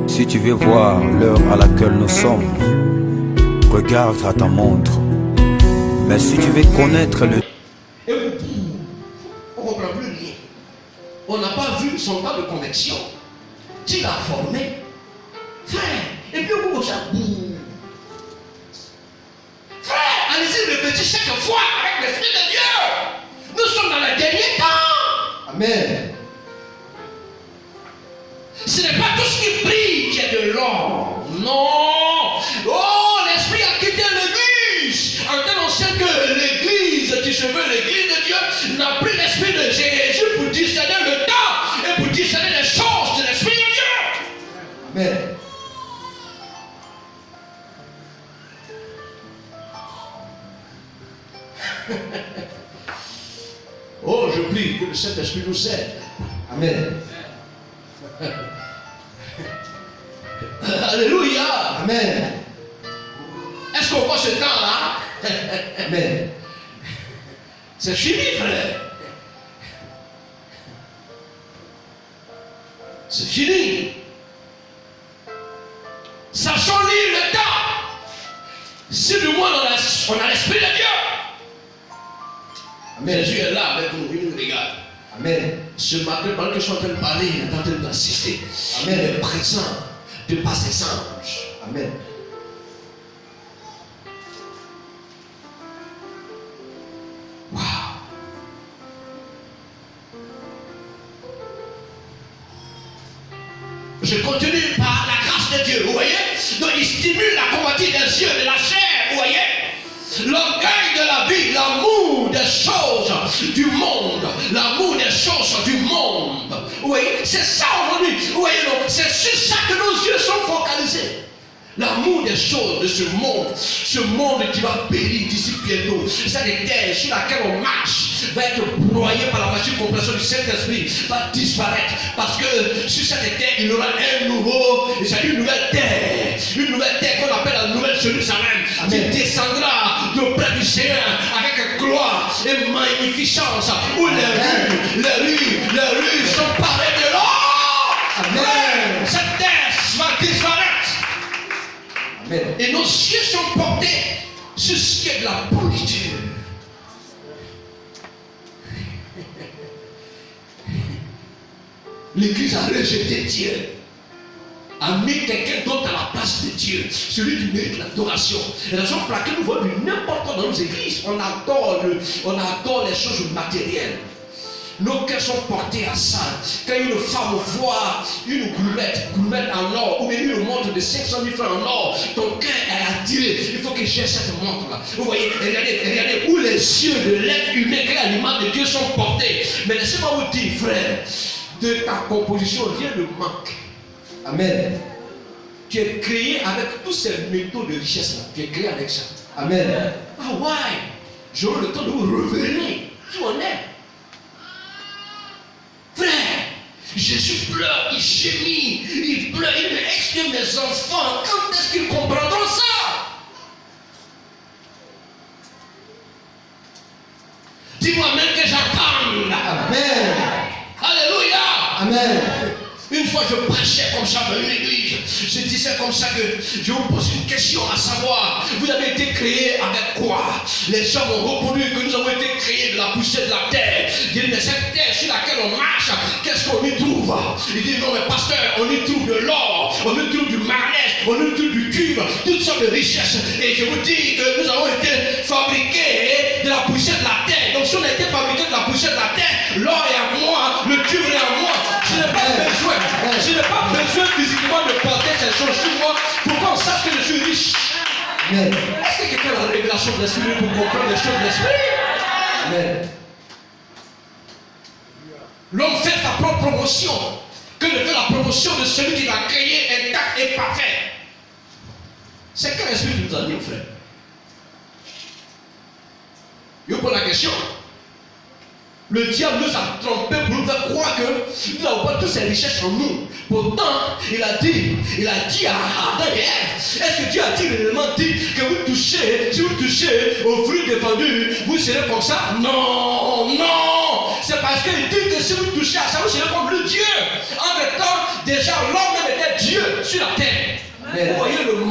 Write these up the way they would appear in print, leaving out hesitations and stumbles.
Si tu veux voir l'heure à laquelle nous sommes, regarde à ta montre. Mais si tu veux connaître le... Et on ne comprend plus rien. On n'a pas vu son temps de connexion. Tu l'as formé. Frère, et puis on ça. Frère, allez-y répétez chaque fois avec l'Esprit de Dieu. Nous sommes dans les derniers temps. Amen. Ce n'est pas tout ce qui brille qui est de l'or. Non. Oh, l'Esprit a quitté l'Église. En tel on sait que l'Église qui se veut l'église de Dieu n'a plus l'Esprit de Jésus pour discerner le temps et pour discerner les choses de l'Esprit de Dieu. Amen. Oh, je prie que le Saint-Esprit nous aide. Amen. Alléluia. Amen. Est-ce qu'on voit ce temps-là? Amen. C'est fini, frère. C'est fini. Sachons lire le temps. Si du moins on a l'Esprit de Dieu. Amen. Jésus est là avec nous, il nous regarde. Amen. Ce matin, pendant que je suis en train de parler, il est en train d'assister. Amen. Il est présent de par ses anges. Amen. Wow. Je continue par la grâce de Dieu, vous voyez? Donc il stimule la convoitise des yeux, de la chair, vous voyez? L'orgueil de la vie, l'amour des choses du monde, l'amour des choses du monde. Vous voyez, c'est ça aujourd'hui. Vous voyez, donc, c'est sur ça que nos yeux sont focalisés. L'amour des choses de ce monde qui va périr d'ici bientôt. Cette terre sur laquelle on marche va être broyée par la magique compression du Saint-Esprit, va disparaître. Parce que sur cette terre, il y aura une nouvelle terre qu'on appelle la nouvelle Jérusalem, qui descendra d'auprès du Seigneur avec gloire et magnificence, où les rues sont parées de l'or. Amen. Cette terre va disparaître. Amen. Et nos yeux sont portés sur ce qui est de la pourriture. L'Église a rejeté Dieu, a mis quelqu'un d'autre à la place de Dieu, celui qui mérite l'adoration. Et la raison pour laquelle nous voyons n'importe quoi dans nos églises, on adore les choses matérielles. Nos cœurs sont portés à ça. Quand une femme voit une gourmette en or, ou même une montre de 500 000 francs en or, ton cœur est attiré. Il faut que j'ai cette montre-là. Vous voyez, regardez où les yeux de l'être humain, créé à l'image de Dieu, sont portés. Mais laissez-moi vous dire, frère, de ta composition, rien ne manque. Amen. Tu es créé avec tous ces métaux de richesse-là. Tu es créé avec ça. Amen. Ah ouais, j'aurai le temps de vous révéler qui on est. Frère, Jésus pleure, il gémit, il pleure, il me excuse mes enfants. Quand est-ce qu'ils comprendront ça? Dis-moi même que j'attende. Amen. Alléluia. Amen. Une fois je prêchais comme ça dans une église, je disais comme ça que je vous pose une question à savoir, vous avez été créé avec quoi? Les gens ont répondu que nous avons été créés de la poussière de la terre. Il dit mais cette terre sur laquelle on marche, qu'est-ce qu'on y trouve? Il dit non mais pasteur, on y trouve de l'or, on y trouve du manège, on y trouve du cuivre, toutes sortes de richesses. Et je vous dis que nous avons été fabriqués de la poussière de la terre. Donc si on a été fabriqués de la poussière de la terre, l'or est à moi, le cuivre est à moi. Je n'ai pas besoin physiquement de porter ces choses sur moi pour qu'on sache que je suis riche. Amen. Est-ce que quelqu'un a la révélation de l'esprit pour comprendre les choses de l'esprit? Amen. L'homme fait sa propre promotion que de faire la promotion de celui qui l'a créé intact et parfait. C'est quel esprit qui nous a dit, frère? Je vous pose la question. Le diable nous a trompés pour nous faire croire que nous n'avons pas toutes ces richesses en nous. Pourtant, il a dit à Adam et Ève, est-ce que Dieu a-t-il réellement dit que vous touchez, si vous touchez au fruit défendu, vous serez comme ça? Non, non. C'est parce qu'il dit que si vous touchez à ça, vous serez comme le Dieu. En même temps,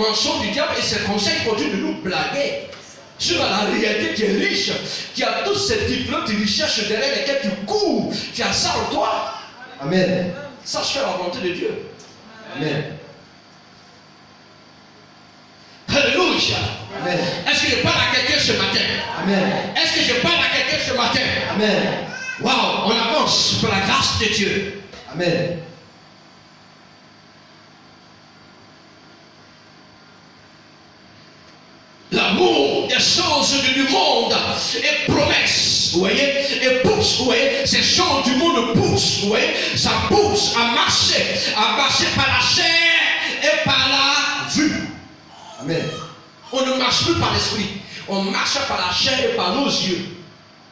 mensonge du diable et c'est comme ça qu'il continue de nous blaguer. Sur la réalité, tu es riche, tu as tous ces diplômes de recherche derrière lesquels tu cours, tu as ça en toi. Amen. Sache faire la volonté de Dieu. Amen. Alléluia. Amen. Est-ce que je parle à quelqu'un ce matin? Amen. Est-ce que je parle à quelqu'un ce matin? Amen. Waouh, on avance pour la grâce de Dieu. Amen. L'amour des choses du monde est promesse, vous voyez, et pousse, vous voyez, ces choses du monde poussent, vous voyez, ça pousse à marcher par la chair et par la vue. Amen. On ne marche plus par l'esprit, on marche par la chair et par nos yeux,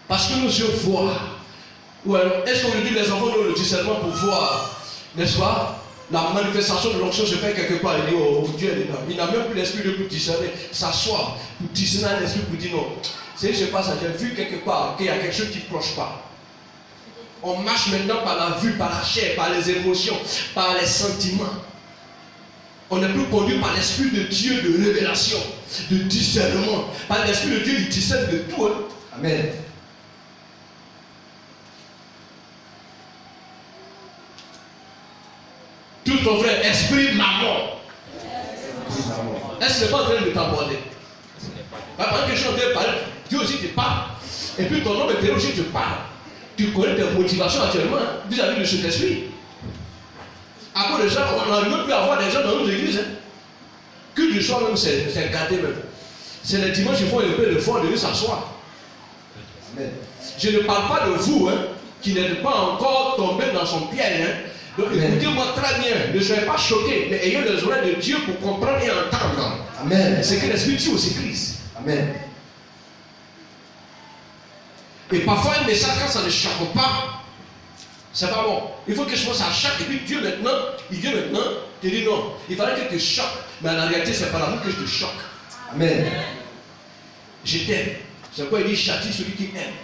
parce que nos yeux voient. Ou alors, est-ce qu'on dit les enfants ont le discernement pour voir, n'est-ce pas? La manifestation de l'onction se fait quelque part. Il dit, oh Dieu est dedans. Il n'a même plus l'esprit de pour discerner, s'asseoir, pour discerner l'esprit, pour dire non. C'est ce qui se passe, j'ai vu quelque part qu'il y a quelque chose qui ne cloche pas. On marche maintenant par la vue, par la chair, par les émotions, par les sentiments. On n'est plus conduit par l'esprit de Dieu de révélation, de discernement. Par l'esprit de Dieu, il discerne de tout. Hein. Amen. Tout ton frère, esprit maman. Est-ce que n'est pas en train de t'aborder? Pendant que je suis en train de parler, Dieu aussi te parle. Et puis ton homme intérieur aussi te parle. Tu connais tes motivations actuellement vis-à-vis de cet esprit. À cause de ça, on n'arrive plus à voir des gens dans nos églises. Hein. Que du soir même, c'est gâté même. C'est le dimanche, il faut élever le fond de lui s'asseoir. Amen. Je ne parle pas de vous, hein, qui n'êtes pas encore tombé dans son piège. Hein. Donc écoutez-moi très bien, ne soyez pas choqués, mais ayez les oreilles de Dieu pour comprendre et entendre. Amen. C'est que l'Esprit dit aussi Christ. Amen. Et parfois un message, quand ça ne choque pas, c'est pas bon. Il faut que je pense à chaque. Et puis Dieu maintenant, il vient maintenant, il dit non, il fallait que tu te choques. Mais en réalité, c'est par l'amour que je te choque. Amen. Je t'aime. C'est quoi il dit châtie celui qui aime.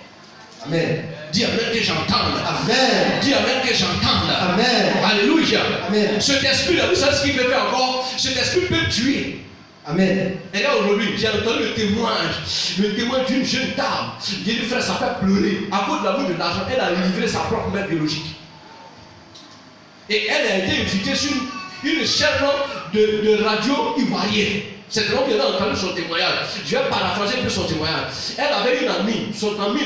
Amen. Dis amen que j'entende. Amen. Dis amen que j'entende. Amen. Alléluia. Amen. Cet esprit-là, vous savez ce qu'il peut faire encore? Cet esprit peut tuer. Amen. Et là aujourd'hui, j'ai entendu le témoignage d'une jeune dame. J'ai dit frère, ça fait pleurer. À cause de l'amour de l'argent, elle a livré sa propre mère biologique. Et elle a été invitée sur une chaîne de radio ivoirienne. C'est donc qu'elle a entendu son témoignage. Je vais paraphraser un peu son témoignage. Elle avait une amie, son amie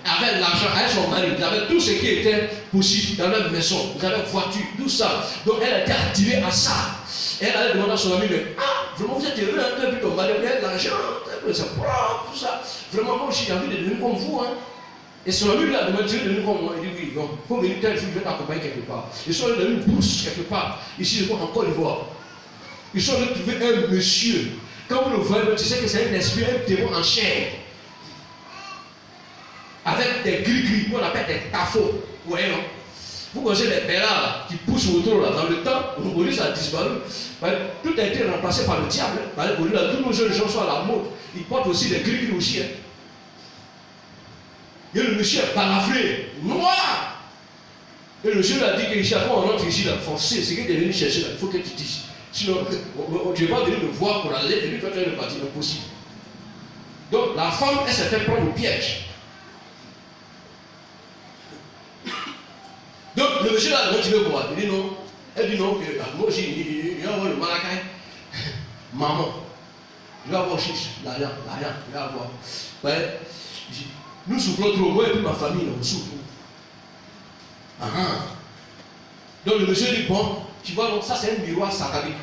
avait l'argent, avec son mari, il avait tout ce qui était possible dans leur maison, ils avaient voiture, tout ça. Donc elle était attirée à ça. Et elle allait demander à son ami, mais vraiment vous êtes heureux, hein, tu as vu ton mari, vous avez de l'argent, c'est propre, tout ça. Vraiment, moi aussi j'ai envie de devenir comme vous. Hein. Et son ami lui a demandé, tu veux devenir comme moi? Il dit oui, donc, il faut venir tel jour, je vais t'accompagner quelque part. Ils sont allés dans une bourse quelque part, ici je vois en Côte d'Ivoire. Ils sont allés trouver un monsieur. Quand vous le voyez, tu sais que c'est un esprit, un démon en chair. Avec des gris-gris, qu'on appelle des tafots. Vous voyez, non? Vous connaissez les bérards qui poussent autour là. Dans le temps, aujourd'hui ça a disparu. Tout a été remplacé par le diable. Aujourd'hui, là, tous nos jeunes gens sont à la mode. Ils portent aussi des gris-gris aussi. Hein. Et le monsieur est balafré, noir. Et le monsieur a dit que chaque fois on rentre ici, là, forcé, c'est qu'il est venu chercher là, il faut que tu dises. Sinon, tu ne vas pas venir me voir pour aller, et lui, toi tu vas le partir, impossible. Donc la femme, elle s'est fait prendre au piège. Donc le monsieur là, tu veux quoi? Il dit non. Elle dit non, moi aussi, il va avoir le malakai. Maman, je vais avoir chiche, l'argent, je vais avoir. Ouais, nous souffrons trop, moi et puis ma famille, on souffre. Donc le monsieur dit bon, tu vois, donc ça c'est un miroir satanique.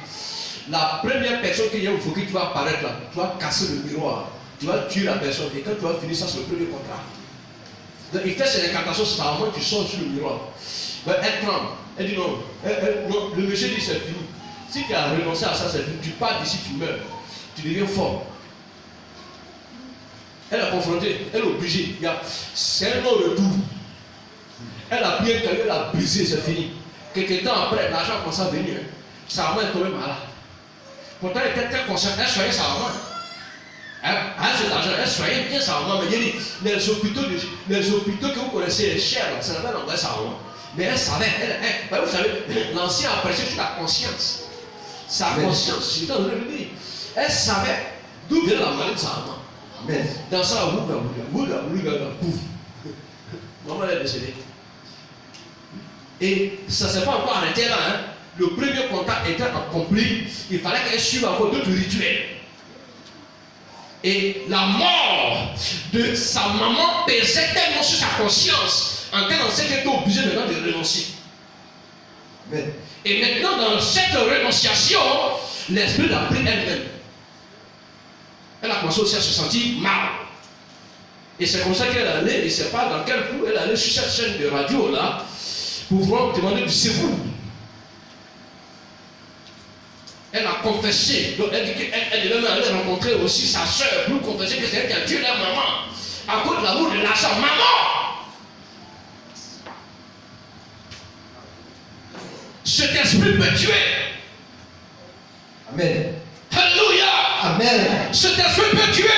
La première personne qu'il y a au fond qui va apparaître là, tu vas casser le miroir, tu vas tuer la personne, et quand tu vas finir ça, c'est le premier contrat. Donc il fait ses incantations, c'est à moi qui sort sur le miroir. Ben, elle tremble, elle dit non, non, le monsieur dit c'est fini. Si tu as renoncé à ça, c'est fini, tu pars d'ici, tu meurs, tu deviens fort. Elle a confronté, elle est obligée, c'est un non-retour. Elle a bien calé, elle a brisé, c'est fini. Quelques temps après, l'argent commence à venir. Hein. Sa maman est tombée malade. Pourtant, elle était très consciente, elle soignait sa maman. Elle cet argent, elle soignait bien sa maman. Mais il dit, les hôpitaux que vous connaissez, chers, ça n'avait pas envoyé sa maman. Mais elle savait, vous savez, l'ancien a prêché sur la conscience. Sa conscience, j'étais en train de le dire. Elle savait d'où vient la maladie de sa maman. Amen. Dans sa maman est décédée. Et ça ne s'est pas encore arrêté là. Hein. Le premier contact était accompli. Il fallait qu'elle suive encore d'autres rituels. Et la mort de sa maman pesait tellement sur sa conscience en qu'elle était obligée maintenant de renoncer. Amen. Et maintenant, dans cette renonciation, l'esprit l'a pris elle-même. Elle a commencé aussi à se sentir mal. Et c'est comme ça qu'elle allait, et c'est pas dans quel coup elle allait sur cette chaîne de radio là, pour pouvoir demander du secours. Elle a confessé, donc elle dit qu'elle devait aller rencontrer aussi sa soeur pour confesser que c'est elle qui a tué leur maman à cause de l'amour de l'argent. Maman! Cet esprit peut tuer. Amen. Alléluia. Amen. Cet esprit peut tuer.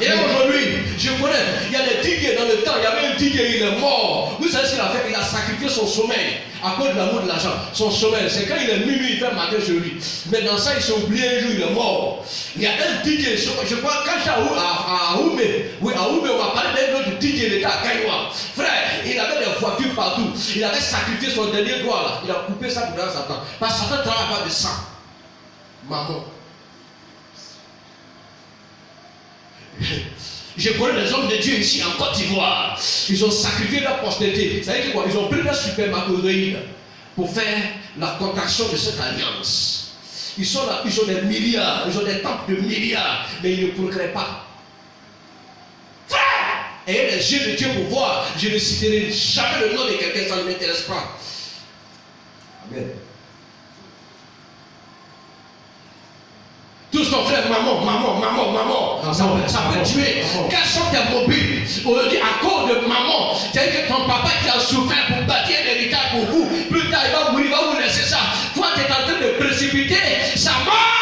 Et aujourd'hui, je connais, il y a des digues dans le temps, il y avait un digue, il est mort. Vous savez ce qu'il a fait? Il a sacrifié son sommeil à cause de l'amour de l'argent. Son sommeil, c'est quand il est minuit, il fait matin sur lui. Mais dans ça, il s'est oublié un jour, il est mort. Il y a un digue, je crois, quand j'étais à Oumé, oui, à Oumé, on m'a parlé d'un autre digue, il était à Gaïwa. Frère, il avait des voitures partout. Il avait sacrifié son dernier doigt là. Il a coupé ça pour dans Satan. Parce que Satan travaille pas de sang. Maman. Je connais des hommes de Dieu ici en Côte d'Ivoire. Ils ont sacrifié leur postérité. Vous savez quoi? Ils ont pris leur supermacroïde pour faire la contraction de cette alliance. Ils sont là, ils ont des milliards, ils ont des temples de milliards, mais ils ne progressent pas. Frère! Ayez les yeux de Dieu pour voir. Je ne citerai jamais le nom de quelqu'un, ça ne m'intéresse pas. Amen. Tous ton frère, maman, maman, maman, maman, ça peut tuer. Quels sont tes mobiles? Aujourd'hui, à cause de maman, c'est-à-dire que ton papa qui a souffert pour bâtir un héritage pour vous, plus tard il va mourir, il va vous laisser ça. Toi, tu es en train de précipiter sa mort.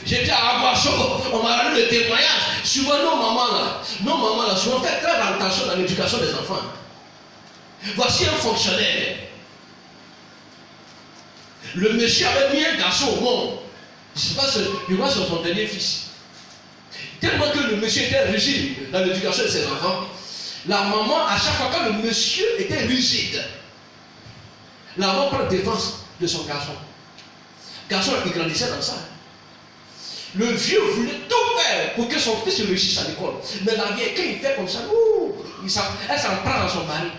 J'étais à Aguacho, on m'a rendu le témoignage. Souvent, nos mamans là, souvent fait très attention dans l'éducation des enfants. Voici un fonctionnaire. Le monsieur avait mis un garçon au monde. Je ne sais pas, je vois sur son dernier fils. Tellement que le monsieur était rigide dans l'éducation de ses enfants. La maman, à chaque fois que le monsieur était rigide, la maman prend défense de son garçon. Le garçon, il grandissait dans ça. Le vieux voulait tout faire pour que son fils réussisse à l'école. Mais la vieille, quand il fait comme ça, elle s'en prend à son mari.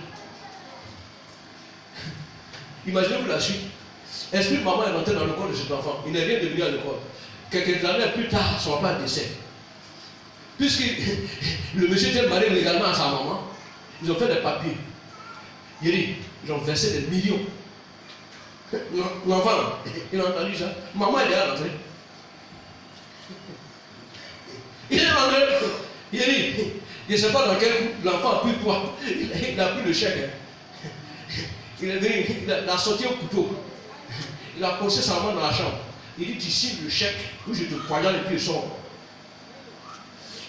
Imaginez-vous la suite. Esprit de maman est rentré dans le corps de cet enfant. Il n'est rien devenu à l'école. Quelques années plus tard, son papa décède. Puisque le monsieur était marié légalement à sa maman, ils ont fait des papiers. Ils ont versé des millions. L'enfant, il a entendu ça. Maman est déjà rentrée. Il est rentré. Il dit, je ne sais pas dans quel coup l'enfant a pris quoi. Il a pris le chèque. Il est venu, il a sorti un couteau. Il a posé sa main dans la chambre. Il dit, tu signes le chèque où je te poignarde et puis il sort.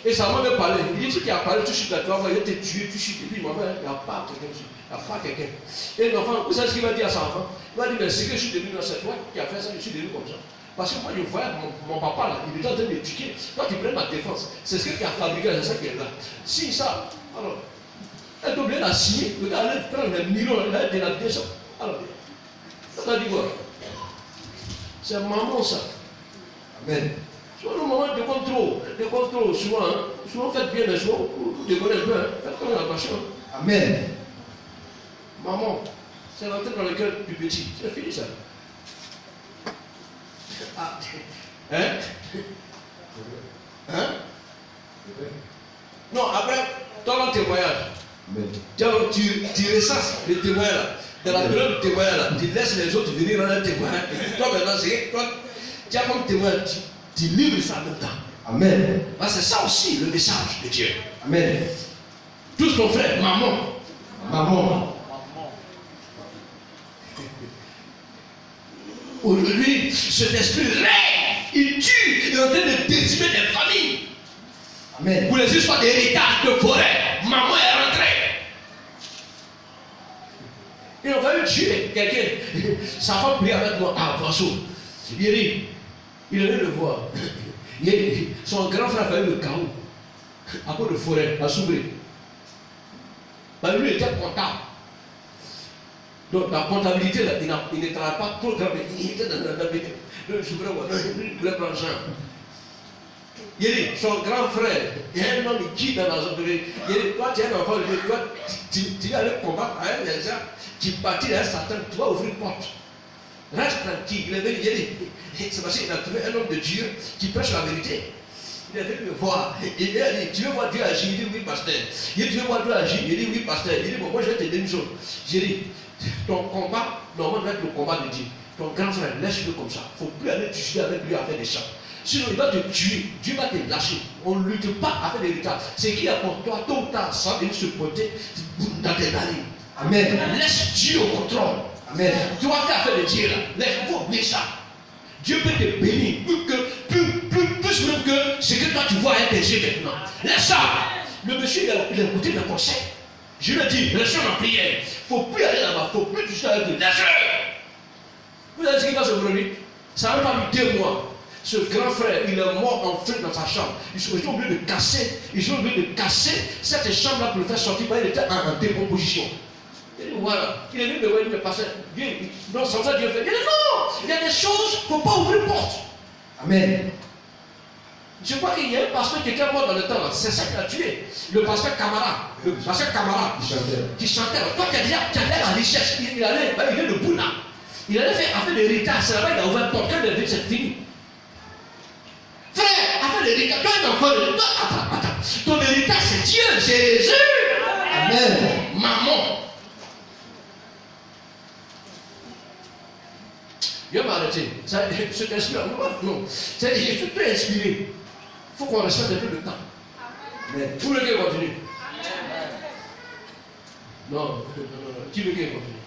Et sa main me parlait. Il dit, tu as parlé tout de suite à toi, il va te tuer tout de suite. Et puis il m'a dit, il n'y a pas quelqu'un. Il n'y a pas quelqu'un. Et l'enfant, vous savez ce qu'il va dire à son enfant? Il va dire, mais c'est que je suis devenu dans cette loi qui a fait ça, je suis devenu comme ça. Parce que moi, je voyais mon papa là, il était en train d'éduquer. Toi, tu prends ma défense. C'est ce qu'il a fabriqué, c'est ça qui est là. Si ça, alors, elle doit bien la signer. Le gars allait prendre les millions, il a dénavigué ça. Alors, ça va dire quoi? C'est maman ça. Amen. Souvent, nos mamans de contrôle, souvent, hein, souvent faites bien, mais souvent, vous déconnez un peu, hein, faites comme attention. Amen. Maman, c'est rentré dans le cœur du petit. C'est fini ça. Ah, hein? Hein? Non, après, dans le témoignage, tu ressasses les témoins là. Dans la période du témoignage là, tu laisses les autres venir dans le témoignage. Toi maintenant, c'est toi, tu as comme témoin, tu livres ça en même temps. Amen. C'est ça aussi le message de Dieu. Amen. Tous ton frère, maman. Maman. Aujourd'hui, cet esprit règne, il tue, il est en train de décimer des familles. Amen. Pour les histoires d'héritage, de forêt, maman est rentrée. Il a fallu tuer quelqu'un. Sa femme priait avec moi. Ah, François. Il dit, il est venu le voir. Son grand frère a fait le chaos. À cause de forêt, à Soubré. Lui, il était comptable. Donc, la comptabilité, là, il ne travaille pas trop grand, mais il était dans le Soubré. Il voulait prendre ça. Il dit, son grand frère, il y a un homme qui dans la zone de il dit, toi, tu es un enfant, toi, tu vas aller combattre avec les gens, tu partis dans Satan, tu vas ouvrir une porte. Reste tranquille. Il est venu, il dit, c'est parce qu'il a trouvé un homme de Dieu qui prêche la vérité. Il est venu me voir. Il a dit, tu veux voir Dieu agir? Il dit, oui, pasteur. Il dit, tu veux voir Dieu agir? Il dit, oui, pasteur. Il dit, bon, moi, je vais te dire une chose. J'ai dit, ton combat, normalement, va être le combat de Dieu. Ton grand frère, laisse-le comme ça. Il ne faut plus aller tuer avec lui à faire des chants. Sinon, il va te tuer. Dieu va te lâcher. On ne lutte pas avec l'héritage. C'est qui a pour toi, tôt ou tard, ça va venir se porter dans tes narines. Amen. Laisse Dieu au contrôle. Amen. Toi qui as fait de Dieu là, laisse-moi oublier ça. Dieu peut te bénir plus même que ce que toi tu vois avec tes yeux maintenant. Laisse ça. Le monsieur il a écouté le conseil. Je lui ai dit, restons en prière. Il ne faut plus aller là-bas, il ne faut plus toucher avec lui. Laisse-le. Vous savez ce qui va se produire? Ça n'a pas mis 2 mois. Ce grand frère, il est mort en feu dans sa chambre. Ils sont obligés de casser, cette chambre-là pour le faire sortir. Il était en décomposition. Il dit, voilà, il est venu me voir, il me passait. Non, sans ça, Dieu fait. Il dit, non, il y a des choses, il ne faut pas ouvrir une porte. Amen. Je crois qu'il y a un pasteur qui était mort dans le temps, c'est ça qui l'a tué. Le pasteur Camara. Qui chantait. Toi qui as la richesse, il vient de Bouna. Il allait faire affaire d'héritage. C'est là-bas qu'il a ouvert une porte. Quand il a vu, c'est fini. Frère, affaire d'héritage. Toi, un enfant de toi, attends. Ton héritage, c'est Dieu, Jésus. Amen. Maman. Je vais m'arrêter. Cet esprit, non. Je suis très inspiré. Il faut qu'on respecte un peu le temps. Amen. Vous voulez qu'il continue? Non. Qui veut qu'il continue?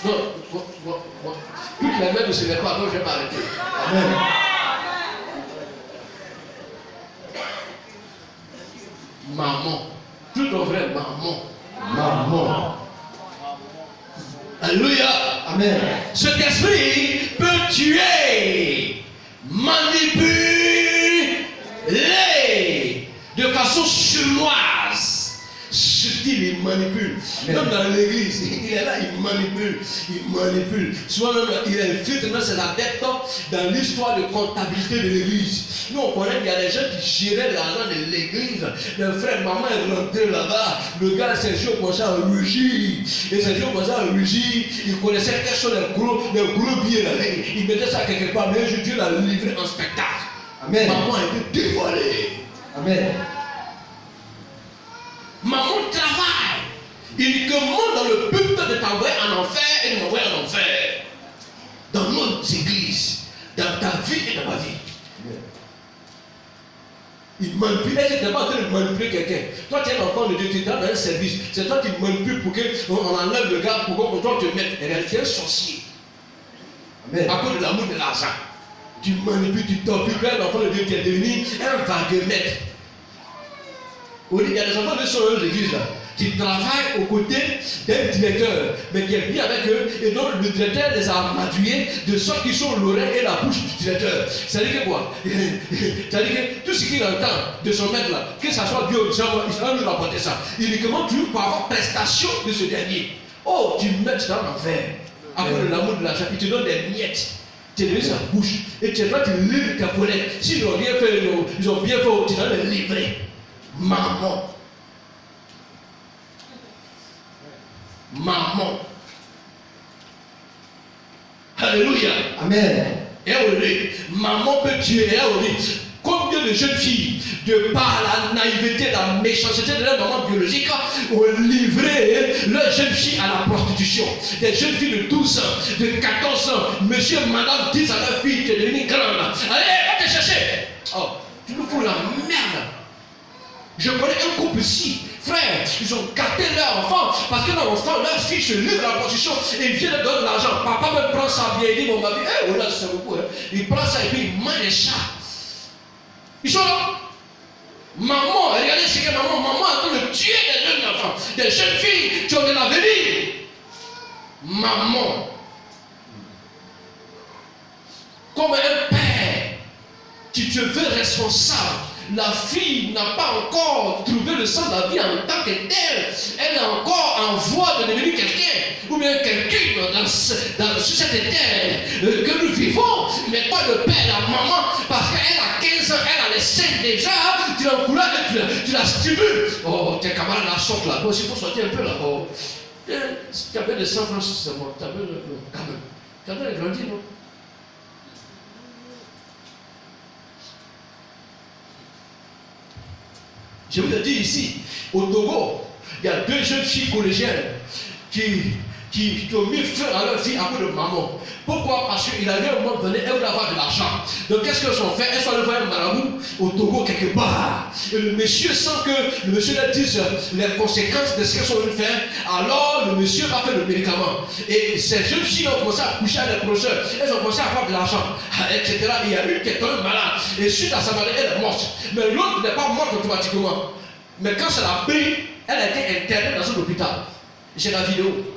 Non. Toutes les mains ne se lèvent pas, donc je vais m'arrêter. Amen. Maman. Tout ton vrai maman. Maman. Alléluia. Amen. Cet esprit peut tuer, manipuler de façon chinoise. Subtil, il manipule. Même dans l'église, il est là, il manipule. Souvent même, il infiltre, c'est la dette dans l'histoire de comptabilité de l'église. Nous, on connaît qu'il y a des gens qui géraient l'argent de l'église. Le frère, maman est rentré là-bas. Le gars, Sergio, commençait à rugir. Et Sergio commençait à rugir. Il connaissait quels sont les gros billets là. Il mettait ça quelque part. Mais Dieu l'a livré en spectacle. Amen. Maman a été dévoilée. Amen. Maman travaille uniquement dans le but de t'envoyer en enfer et de m'envoyer en enfer. Dans nos églises, dans ta vie et dans ma vie. Amen. Il manipule. Est-ce que tu n'es pas en train de manipuler quelqu'un? Toi, tu es un enfant de Dieu, tu es dans un service. C'est toi qui manipules pour qu'on enlève le gars, pour qu'on te mette. En réalité, un sorcier. Amen. À cause de l'amour de l'argent. Tu manipules, tu torpilles. Un enfant de Dieu qui est devenu un vaguemètre. Il y a des enfants de sont dans l'église là, qui travaillent aux côtés d'un directeur, mais qui est bien avec eux, et donc le directeur les a amadoués de sorte qu'ils sont l'oreille et la bouche du directeur. C'est-à-dire que quoi? C'est-à-dire que tout ce qu'il entend de son maître là, que ça soit Dieu ou il va lui rapporter ça. Uniquement tu pour avoir prestation de ce dernier. Oh, tu mets dans l'enfer. À cause de l'amour de l'argent, il te donne des miettes. Tu es donné sa bouche. Et tu dois te livrer ta colère. S'ils n'ont rien fait, ils ont bien fait, tu dois les livrer. Maman. Maman. Alléluia. Amen. Et on dit, maman peut tuer. Et on dit, combien de jeunes filles, de par la naïveté, la méchanceté de leur maman biologique, ont livré leurs jeunes filles à la prostitution. Des jeunes filles de 12 ans, de 14 ans, monsieur, madame disent à leur fille, tu es devenue grande. Allez, va te chercher. Oh, tu nous fous la merde. Je connais un couple ici, frère, ils ont gâté leur enfant Parce que dans l'instant, leur fille se livre à la prostitution et il vient de donner de l'argent. Papa me prend ça bien, il dit, mon mari, oh là, c'est beaucoup. Hein. Il prend ça et puis il mange des chats. Ils sont là. Maman, regardez ce que maman est en train de tuer des jeunes enfants, des jeunes filles qui ont de l'avenir. Maman, comme un père, tu te veux responsable. La fille n'a pas encore trouvé le sens de la vie en tant que telle. Elle est encore en voie de devenir quelqu'un, ou bien quelqu'un sur cette terre que nous vivons, mais pas le père, la maman, parce qu'elle a 15 ans, elle a les seins déjà, tu l'encourages, tu la stimules. Oh, tes camarades la sortent là, il faut sortir un peu là. Oh. Tu avais des 100 francs, c'est bon, tu avais le quand même. Tu avais grandi, non? Je vous le dis ici, au Togo, il y a 2 jeunes filles collégiennes qui ont mis feu à leur vie à cause de maman. Pourquoi? Parce qu'il avait un moment donné, elles voulaient avoir de l'argent. Donc qu'est-ce qu'elles ont fait? Elles sont allées voir un marabout au Togo quelque part. Et le monsieur, sans que le monsieur leur dise les conséquences de ce qu'elles sont venues faire, alors le monsieur va faire le médicament. Et ces jeunes filles ont commencé à coucher avec les professeurs. Elles ont commencé à avoir de l'argent, etc. Et il y a une qui est tombée malade. Et suite à sa maladie, elle est morte. Mais l'autre n'est pas morte automatiquement. Mais quand ça l'a pris, elle a été internée dans un hôpital. J'ai la vidéo.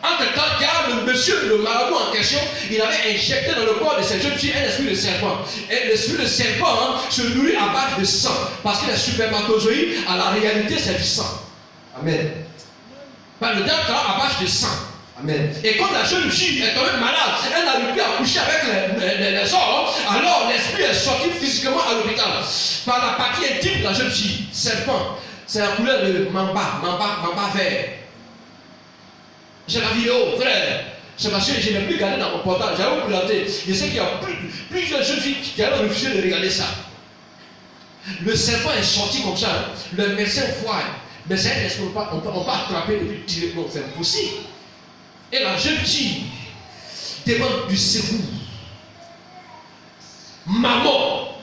Entre-temps, car le monsieur, le marabout en question, il avait injecté dans le corps de ces jeunes filles un esprit de serpent. Et l'esprit de serpent se nourrit à base de sang. Parce que les spermatozoïdes, à la réalité, c'est du sang. Amen. Par le diable, à base de sang. Amen. Et quand la jeune fille est tombée malade, elle n'arrive plus à coucher avec les hommes, alors l'esprit est sorti physiquement à l'hôpital. Par la partie intime de la jeune fille, serpent, c'est la couleur de mamba vert. J'ai la vidéo, frère. C'est parce que je n'ai plus gardé dans mon portable. J'avais vous planté. Je sais qu'il y a plusieurs jeunes filles qui avaient refusé de regarder ça. Le serpent est sorti comme ça. Le médecin voit. Mais c'est un esprit, on peut attraper et puis tirer. Non, c'est impossible. Et la jeune fille demande du secours. Maman.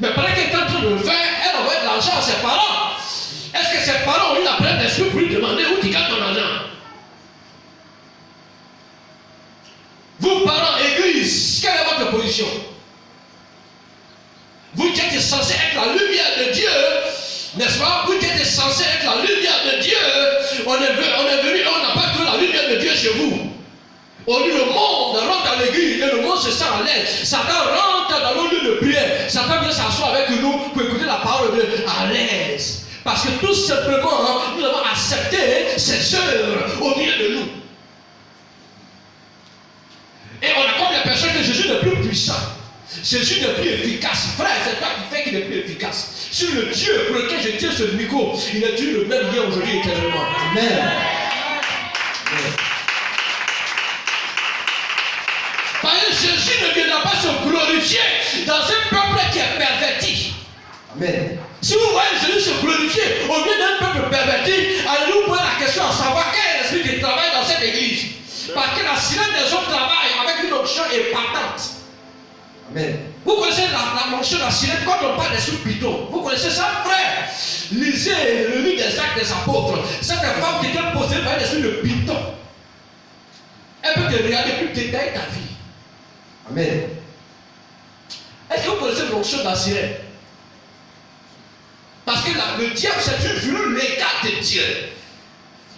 Mais pendant qu'elle est en train de le faire, elle envoie de l'argent à ses parents. Est-ce que ses parents ont eu la pleine d'esprit pour lui demander où tu gagnes ton argent? Vous, parents, église, quelle est votre position? Vous qui êtes censés être la lumière de Dieu, n'est-ce pas? Vous qui êtes censés être la lumière de Dieu, on est venu et on n'a pas trouvé la lumière de Dieu chez vous. On dit le monde rentre dans l'église et le monde se sent à l'aise. Satan rentre dans nos lieux de prière. Satan vient s'asseoir avec nous pour écouter la parole de Dieu à l'aise. Parce que tout simplement, nous avons accepté ces œuvres au milieu de nous. Et on a comme l'impression que Jésus n'est plus puissant. Jésus n'est plus efficace. Frère, c'est toi qui fais qu'il n'est plus efficace. Sur le Dieu pour lequel je tiens ce micro, il est Dieu le même hier, aujourd'hui, éternellement. Amen. Parce que Jésus ne viendra pas se glorifier dans un peuple qui est perverti. Amen. Si vous voyez Jésus se glorifier au milieu d'un peuple perverti, allez-vous poser la question à savoir quel est l'esprit qui travaille dans cette église. Parce que la sirène des autres travaille avec une onction épatante. Amen. Vous connaissez la onction de la sirène quand on parle d'esprit python. Vous connaissez ça, frère? Lisez le livre des Actes des Apôtres. Cette femme qui était possédée par l'esprit de python. Elle peut te regarder plus détailler ta vie. Amen. Est-ce que vous connaissez l'onction de la sirène? Parce que le diable, c'est une figure légale de Dieu.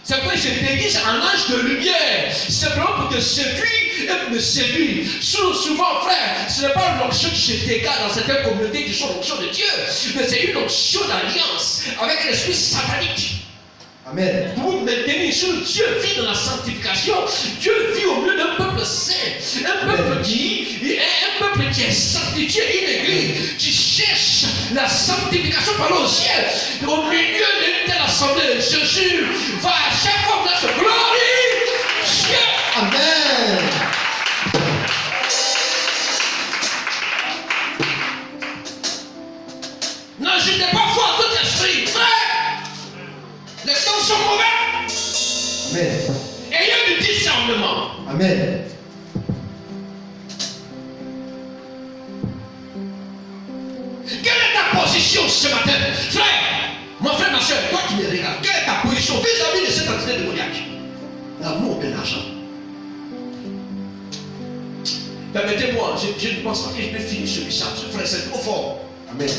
C'est pourquoi il se déguise en ange de lumière. C'est vraiment pour te séduire et pour me séduire. Souvent, frère, ce n'est pas une onction qui se dégage dans certaines communautés qui sont l'onction de Dieu, mais c'est une onction d'alliance avec l'esprit satanique. Amen. Pour maintenir sur Dieu vit dans la sanctification. Dieu vit au milieu d'un peuple saint. Un peuple qui est sanctifié, une église qui cherche la sanctification par le ciel. Au milieu d'une telle assemblée, Jésus va à chaque fois dans ce glorifier. Amen. N'ajoutez pas foi à tout esprit, frère. Les temps sont mauvais. Amen. Ayez du discernement. Amen. Quelle est ta position ce matin? Frère, mon frère, ma soeur, toi qui me regarde, quelle est ta position vis-à-vis de cette entité démoniaque? L'amour de l'argent. Permettez-moi, je ne pense pas que je peux finir ce message. Frère, c'est trop fort. Amen.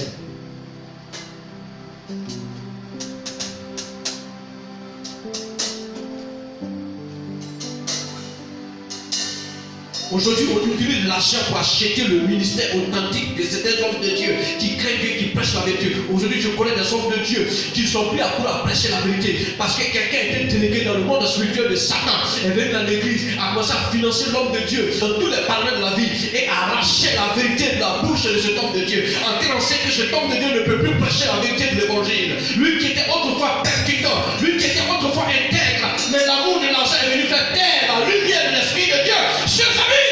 Aujourd'hui, on utilise l'argent pour acheter le ministère authentique de certains hommes de Dieu qui craignent Dieu, qui prêchent la vérité. Aujourd'hui, je connais des hommes de Dieu qui ne sont plus à court à prêcher la vérité parce que quelqu'un était délégué dans le monde spirituel de Satan, est venu dans l'église, a commencé à financer l'homme de Dieu dans tous les parlements de la vie et a arraché la vérité de la bouche de cet homme de Dieu. En tenant que cet homme de Dieu ne peut plus prêcher la vérité de l'évangile. Lui qui était autrefois percutant, lui qui était autrefois intègre, mais l'amour de l'argent est venu faire taire la lumière de l'Esprit de Dieu. Chers amis,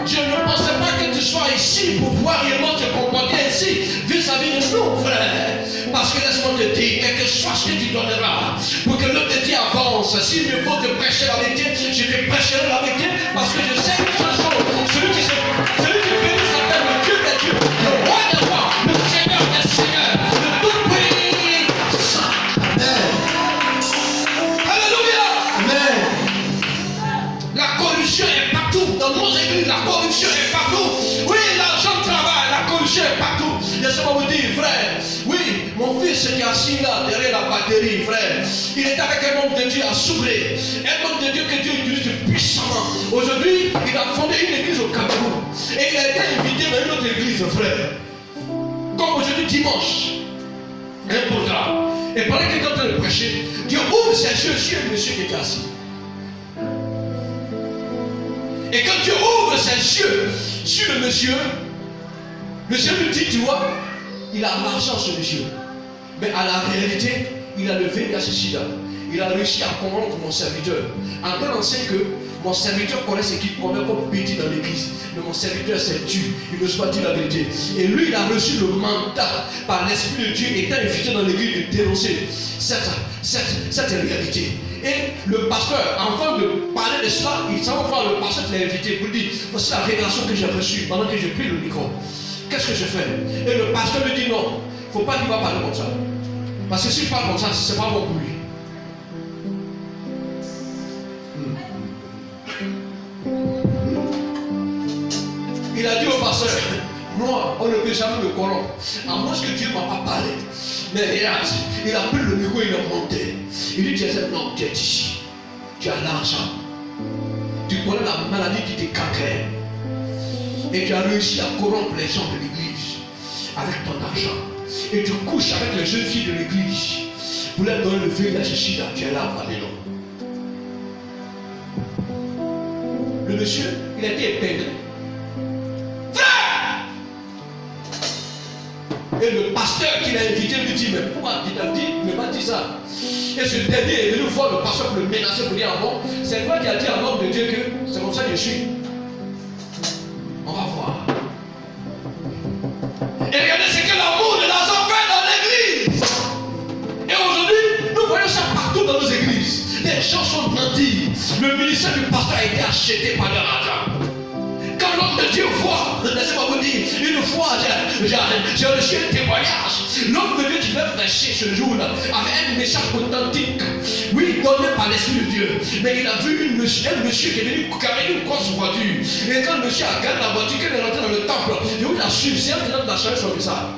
je ne pensais pas que tu sois ici pour pouvoir réellement te comporter ainsi vis-à-vis de nous, frère. Parce que laisse-moi te dire, quel que soit ce que tu donneras, pour que l'homme de Dieu avance, s'il me faut te prêcher la vérité, je te prêcherai la vérité, parce que je sais une seule chose, celui qui bénit s'appelle le Dieu des dieux, le roi des rois, le Seigneur des seigneurs, le tout-puissant. Amen. Alléluia. Amen. La corruption est partout. Dans nos églises, la corruption est partout. Oui, l'argent travaille, la corruption est partout. Laissez-moi vous dire, frère. Oui, mon fils qui est assis là, derrière la batterie, frère. Il est avec un homme de Dieu à Soubré. Un homme de Dieu que Dieu utilise puissamment. Aujourd'hui, il a fondé une église au Cameroun. Et il a été invité dans une autre église, frère. Comme aujourd'hui, dimanche. Un programme. Et pendant qu'il est en train de prêcher, Dieu ouvre ses yeux sur le monsieur qui était assis. Et quand Dieu ouvre ses yeux sur le monsieur lui dit, tu vois, il a l'argent ce monsieur. Mais à la réalité, il a le VIH-Sida. Il a réussi à convaincre mon serviteur. En tenant que mon serviteur connaît ce qu'il connaît comme bêtise dans l'église. Mais mon serviteur s'est tué. Il ne se pas dire la vérité. Et lui, il a reçu le mandat par l'Esprit de Dieu, étant invité dans l'église, de dénoncer cette réalité. Et le pasteur, avant de parler de cela, il s'en va voir le pasteur qui l'a invité pour lui dire, voici la révélation que j'ai reçue pendant que je prie le micro. Qu'est-ce que je fais? Et le pasteur lui dit non, il ne faut pas qu'il va parler comme ça. Parce que s'il parle comme ça, ce n'est pas bon pour lui. Il a dit au pasteur, moi, on ne peut jamais me corrompre, à moins que Dieu ne m'a pas parlé. Mais regarde, il a pris le micro, il a monté. Il dit, tu es un homme, tu es ici. Tu as l'argent. Tu connais la maladie qui te cancre. Et tu as réussi à corrompre les gens de l'église avec ton argent. Et tu couches avec les jeunes filles de l'église pour leur donner le VIH-Sida. Tu es là, Babylone. Le monsieur, il a été épinglé. Frère! Et le pasteur qui l'a invité lui dit, mais pourquoi il t'a dit, ne pas dit ça? Et ce dernier est venu voir le pasteur pour le menacer, pour dire, ah bon, c'est toi qui as dit à l'homme de Dieu que c'est comme ça que je suis. On va voir. Et regardez ce que l'amour de l'argent fait dans l'église. Et aujourd'hui, nous voyons ça partout dans nos églises. Les gens sont mentis. Le ministère du pasteur a été acheté par leur argent. Quand l'homme de Dieu voit, laissez-moi vous dire, une fois j'ai reçu un témoignage. L'homme de Dieu qui devait prêcher ce jour-là avait un message authentique, oui, donné par l'Esprit de Dieu. Mais il a vu un monsieur qui est venu carrer une grosse voiture. Et quand le monsieur a gardé la voiture, qu'il est rentré dans le temple, il a su, c'est un ténèbre d'achat sur le message.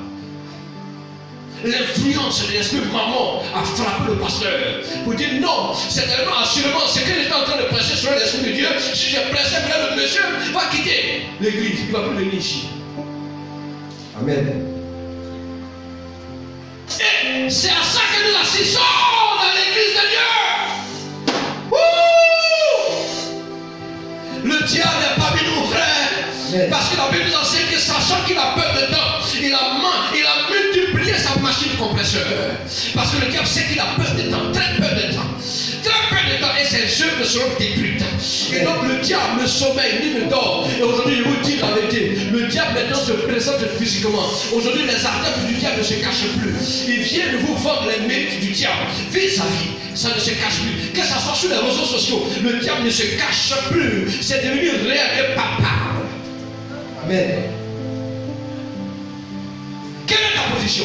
L'influence de l'esprit maman a frappé le pasteur pour dire non, c'est tellement assurément ce que j'étais en train de prêcher sur l'esprit de Dieu. Si je prêchais, le monsieur va quitter l'église, il ne va plus venir ici. Amen. Et c'est à ça que nous assistons dans l'église de Dieu. Le diable n'est pas mis nous, frère. Parce que la Bible nous enseigne que sachant qu'il a peur de temps, il a multiplié sa machine compresseur. Parce que le diable sait qu'il a peur de temps, très peur de temps. Très peur de temps et ses œuvres seront détruites. Et donc le diable ne sommeille ni ne dort. Et aujourd'hui je vous dis la vérité, le diable maintenant se présente physiquement. Aujourd'hui les artères du diable ne se cachent plus. Ils viennent vous vendre les mérites du diable vis-à-vis. Ça ne se cache plus. Que ça soit sur les réseaux sociaux, le diable ne se cache plus. C'est devenu réel et palpable. Amen. Quelle est ta position?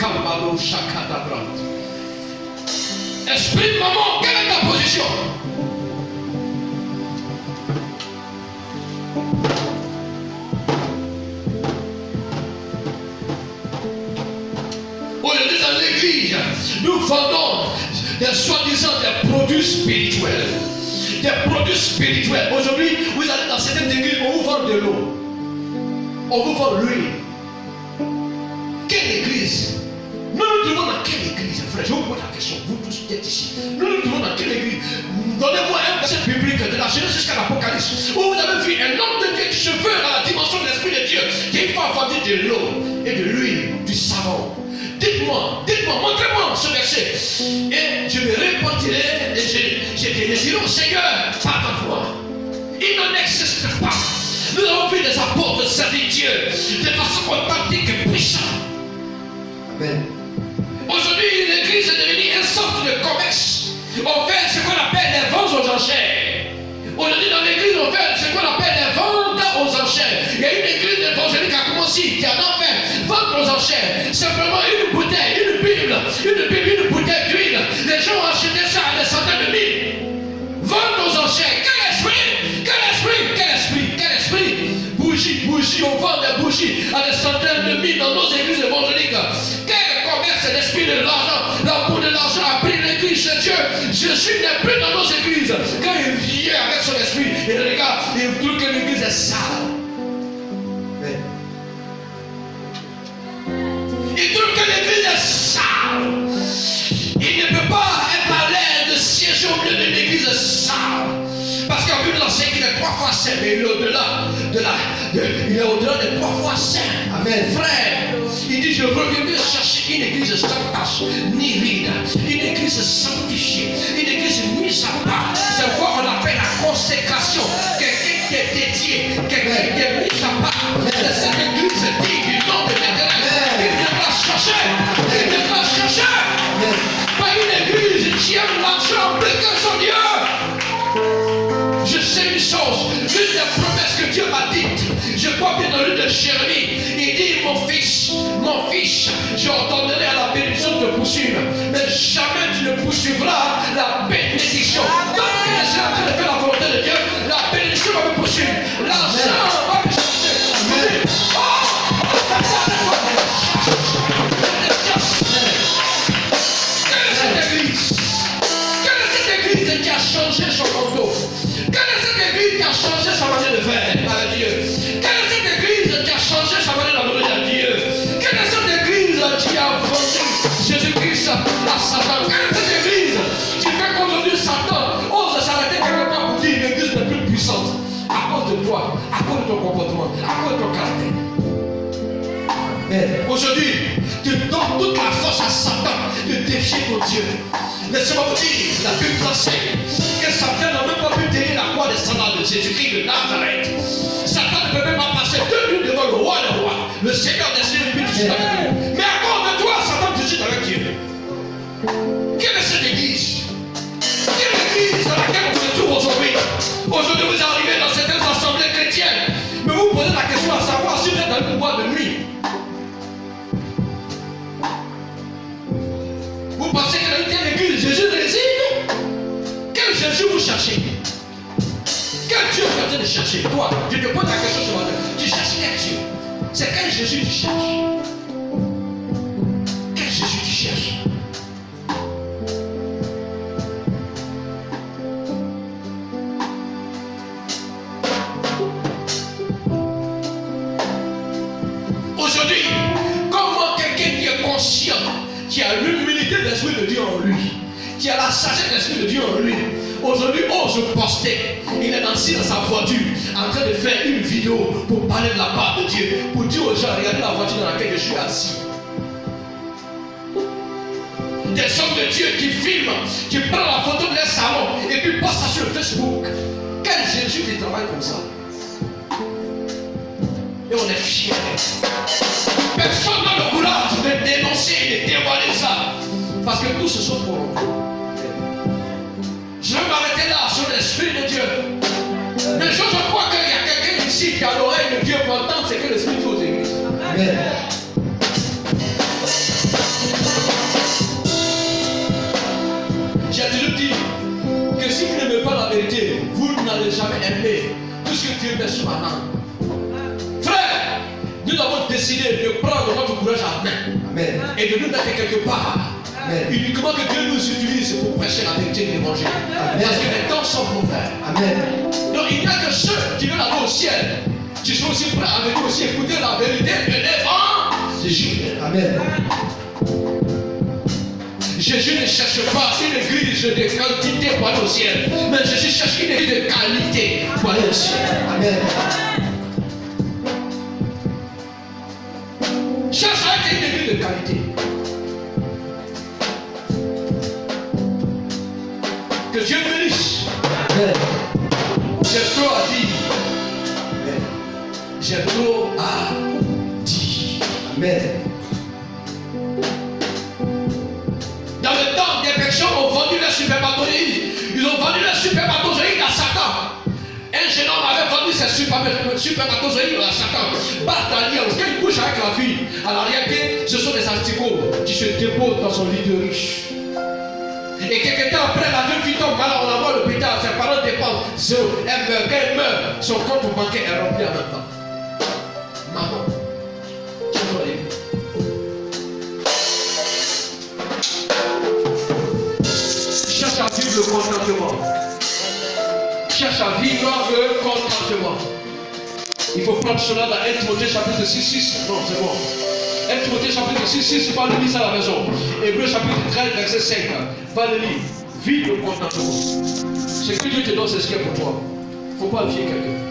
Kambalo Shakadabra. Esprit maman, quelle est ta position? Aujourd'hui dans l'église, nous vendons des soi-disant des produits spirituels. Des produits spirituels. Aujourd'hui, vous allez dans certaines églises, on vous vend de l'eau. On vous vend l'huile. Quelle église? Nous nous demandons dans quelle église, frère. Je vous pose la question, vous tous qui êtes ici. Nous nous demandons dans quelle église. Donnez-moi un verset biblique de la Genèse jusqu'à l'Apocalypse où vous avez vu un homme de Dieu qui se veut dans la dimension de l'Esprit de Dieu, qui va vendre de l'eau et de l'huile, du savon. Dites-moi, montrez-moi ce verset. Et je me repentirai et je dirai au Seigneur, pardonne-moi. Il n'en existe pas. Nous avons vu des apôtres servir Dieu de façon authentique et puissante. Amen. Aujourd'hui, l'église est devenue une sorte de commerce. On fait ce qu'on appelle les ventes aux enchères. Aujourd'hui, dans l'église, on fait ce qu'on appelle les ventes aux enchères. Il y a une église évangélique à commencer qui en a fait vente aux enchères. Simplement une bouteille, une Bible, une bouteille d'huile. Les gens ont acheté ça à des centaines de mille. Vente aux enchères. Quel esprit? Quel esprit? Quel esprit? Quel esprit? Bougies, on vend des bougies à des centaines de mille dans nos églises évangéliques. Quel commerce, c'est l'esprit de l'argent. L'amour de l'argent a pris l'église chez Dieu. Jésus n'est plus dans nos églises. Quand il vient avec son esprit, il regarde, il trouve que l'église est sale. Amen. Il trouve que l'église est sale. Il ne peut pas être à l'aise de siéger au milieu d'une église sale. Parce qu'en Bible enseigne qu'il est 3 fois saint, mais il est au-delà il est au-delà des 3 fois saint. Amen. Frère, il dit, je reviendrai chercher une église sans tache, ni ride, une église sanctifiée, une église mise à part. C'est quoi on appelle la consécration. Quelqu'un qui est dédié, quelqu'un qui est mis à part. C'est cette église digne du nom de l'Éternel. Il devra chercher. Il devra chercher. Pas une église qui aime l'argent plus que son Dieu. Je sais une chose, l'une des promesses que Dieu m'a dites, je crois bien dans l'une de Jérémie, il dit, mon fils, je ordonnerai à la bénédiction de te poursuivre, mais jamais tu ne poursuivras la bénédiction. Donc, quand je suis en train de faire la volonté de Dieu, la bénédiction va me poursuivre, l'argent va me chercher. Quelle est cette église? Quelle est cette église qui a changé son compte? Quelle est cette église qui a changé sa manière de faire avec Dieu? Quelle est cette église qui a changé sa manière d'adorer à Dieu? Quelle est cette église qui a vendu Jésus-Christ à Satan? Quelle est cette église qui fait qu'aujourd'hui Satan ose s'arrêter quelque part pour dire l'église n'est plus puissante? À cause de toi, à cause de ton comportement, à cause de ton caractère. Aujourd'hui, tu donnes toute la force à Satan de défier ton Dieu. Laissez-moi vous dire, la Bible enseigne que Satan n'a même pas pu tenir la croix des sandales de Jésus-Christ de Nazareth. Satan ne peut même pas passer 2 minutes devant le roi des rois, le Seigneur des cieux, puis tu avec lui. Mais à cause de toi, Satan te dit avec Dieu. Quelle est cette église? Quelle église dans laquelle on se trouve aujourd'hui? Aujourd'hui, vous arrivez dans certaines assemblées chrétiennes, mais vous posez la question à savoir si vous êtes dans le pouvoir de nuit. Vous pensez que dans une église, Jésus réside? Quel Jésus vous cherchez? Quel Dieu vous êtes en train de chercher? Toi, je te pose la question ce matin. Tu cherches quel Dieu? C'est quel Jésus tu cherches? Quel Jésus tu cherches? Aujourd'hui, comment quelqu'un qui est conscient, qui a l'humilité de l'Esprit de Dieu en lui, qui a la sagesse de l'Esprit de Dieu en lui, aujourd'hui ose poster. Il est assis dans sa voiture en train de faire une vidéo pour parler de la part de Dieu, pour dire aux gens, regardez la voiture dans laquelle je suis assis. Des hommes de Dieu qui filment, qui prennent la photo de leur salon et puis postent ça sur le Facebook. Quel Jésus qui travaille comme ça? Et on est fiers. Personne n'a le courage de dénoncer et de dévoiler ça. Parce que tous se sont corrompus. Je vais m'arrêter là sur l'Esprit de Dieu. Mais je crois qu'il y a quelqu'un ici qui a l'oreille de Dieu pour entendre ce que l'Esprit dit aux églises. Amen. Amen. Et de nous mettre quelque part. Amen. Uniquement que Dieu nous utilise pour prêcher la vérité de l'évangile. Parce que les temps sont mauvais. Amen. Donc il n'y a que ceux qui veulent aller au ciel, qui sont aussi prêts à venir aussi écouter la vérité de l'évangile. Amen. Jésus ne cherche pas une église de quantité pour aller au ciel, mais Jésus cherche une église de qualité pour aller au ciel. Amen. Cherche à être une église de qualité. Que Dieu bénisse. Amen. J'ai trop à dire. Amen. J'ai trop à dire. Amen. Dans le temps, des personnes ont vendu leur supermatozoïde. Ils ont vendu leur supermatozoïde à Satan. Un jeune homme avait vendu ses supermatozoïdes à Satan. Par Daniel, quand il couche avec la fille, à la réalité, ce sont des anticorps qui se déposent dans son lit de riche. Et quelque temps après, la jeune fille tombe malade, on envoie l'hôpital, ses parents dépensent zéro. Elle meurt, quand elle meurt, son compte bancaire est rempli en même temps. Maman, tu vas aller. Cherche à vivre le contentement. Cherche à vivre le contentement. Il faut prendre cela dans 1 Timothée chapitre 6. Non, c'est bon. 1 Timothée chapitre 6, va le lire ça à la maison. Hébreu chapitre 13, verset 5. Va le lire. Vive le contentement. Ce que Dieu te donne, c'est ce qu'il y a pour toi. Il ne faut pas fier quelqu'un.